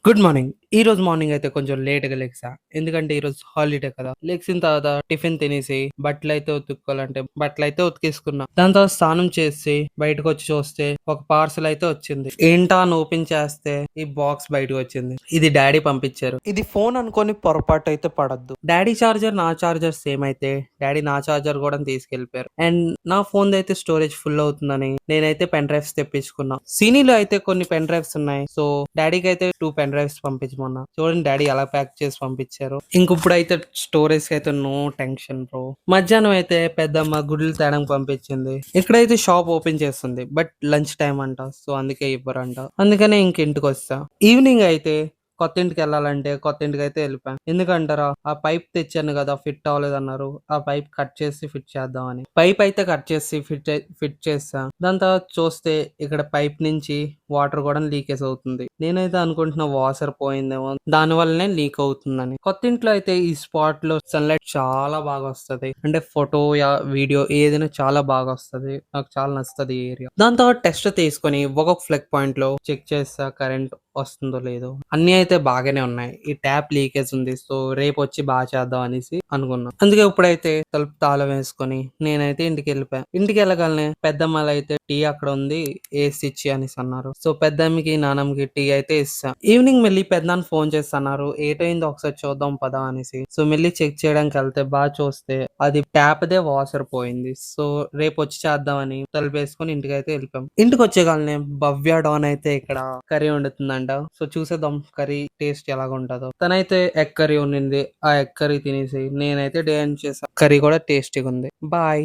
Good morning. ఈరోజు morning అయితే కొంచెం లేట్‌గా లెగిసా. ఎందుకంటే ఈరోజు హాలిడే కదా! లెగిసిన తర్వాత టిఫిన్ తినేసి బట్టలైతే ఉతుక్కోవాలంటే బట్టలైతే ఉతికేసుకున్నా. దాని తర్వాత స్నానం చేసి బయటకొచ్చి చూస్తే ఒక పార్సెల్ అయితే వచ్చింది. ఏంటా అని ఓపెన్ చేస్తే ఈ బాక్స్ బయటకొచ్చింది. ఇది డ్యాడీ పంపించారు. ఇది ఫోన్ అనుకోని పొరపాటైతే పడొద్దు. డ్యాడీ చార్జర్, నా చార్జర్ సేమ్ అయితే డ్యాడీ నా చార్జర్ కూడా తీసుకెళ్ళిపోయారు. అండ్ నా ఫోన్‌దయితే స్టోరేజ్ ఫుల్ అవుతుందని నేనైతే పెన్ డ్రైవ్స్ తెప్పించుకున్నా. సినీలో అయితే కొన్ని పెన్ డ్రైవ్స్ ఉన్నాయి. సో డ్యాడీకి అయితే 2 పెన్ డ్రైవ్స్ పంపించమన్నా. చూడండి డ్యాడీ ఎలా ప్యాక్ చేసి పంపించారో. ఇంకిప్పుడైతే స్టోరేజ్‌కి అయితే నో టెన్షన్ బ్రో. మధ్యాహ్నం అయితే పెద్దమ్మ గుడ్లు తేడానికి పంపించింది. ఇక్కడైతే షాప్ ఓపెన్ చేస్తుంది. బట్ లంచ్ టైమ్ అంట. సో అందుకే ఇవ్వరంట. అందుకనే ఇంక ఇంటికొచ్చా. ఈవినింగ్ అయితే కొత్తింటికెళ్ళాలంటే కొత్తింటికైతే ఎళ్ళిపోయాను. ఎందుకంటారా? ఆ పైప్ తెచ్చాను గదా! ఫిట్ అవ్వలేదన్నారు. ఆ పైప్ కట్ చేసి ఫిట్ చేద్దామని. పైప్ అయితే కట్ చేసి ఫిట్ చేశా. దాని తర్వాత చూస్తే ఇక్కడ పైప్ నుంచి వాటర్ కూడా లీకేజ్ అవుతుంది. నేనైతే అనుకుంటున్నా వాషర్ పోయిందేమో దాని వల్లనే లీక్ అవుతుందని. కొత్తింట్లో అయితే ఈ స్పాట్‌లో సన్‌లైట్ చాలా బాగొస్తది. అంటే ఫోటో వీడియో ఏదైనా చాలా బాగొస్తది. నాకు చాలా నచ్చుతది ఈ ఏరియా. దాని తర్వాత టెస్ట్ తీసుకొని ఒక్కొక్క ప్లగ్ పాయింట్‌లో చెక్ చేస్తా కరెంట్ వస్తుందో లేదో. అన్నీ అయితే బాగానే ఉన్నాయి. ఈ ట్యాప్ లీకేజ్ ఉంది. సో రేపొచ్చి చేద్దాం అనేసి అనుకున్నా. అందుకే ఇప్పుడైతే తలుపు తాళం వేసుకొని నేనైతే ఇంటికెళ్ళిపోయా. ఇంటికెళ్ళగాలనే పెద్దమ్మలైతే టీ అక్కడ ఉంది ఏసి ఇచ్చి అనేసి అన్నారు. సో పెద్దమ్మకి, నాన్నమ్మకి టీ అయితే ఇస్తా. ఈవినింగ్ మళ్ళీ పెదనాన్న ఫోన్ చేసి అన్నారు. ఏటయిందో ఒకసారి చూద్దాం పదా అనేసి. సో మళ్ళీ చెక్ చేయడానికెళ్తే చూస్తే అది ట్యాప్‌దే వాషర్ పోయింది. సో రేపొచ్చి చేద్దామని తలుపేసుకొని ఇంటికైతే వెళ్ళిపోయాం. ఇంటికొచ్చేగాలనే భవ్య డాన్ అయితే ఇక్కడ కర్రీ వండుతుందంట. సో చూసేద్దాం కర్రీ టేస్ట్ ఎలాగుంటదో. తనైతే ఎగ్ కర్రీ వండింది. ఆ ఎగ్ కర్రీ తినేసి నేనైతే డే ఎండ్ చేశా. కర్రీ కూడా టేస్టీగుంది. బాయ్.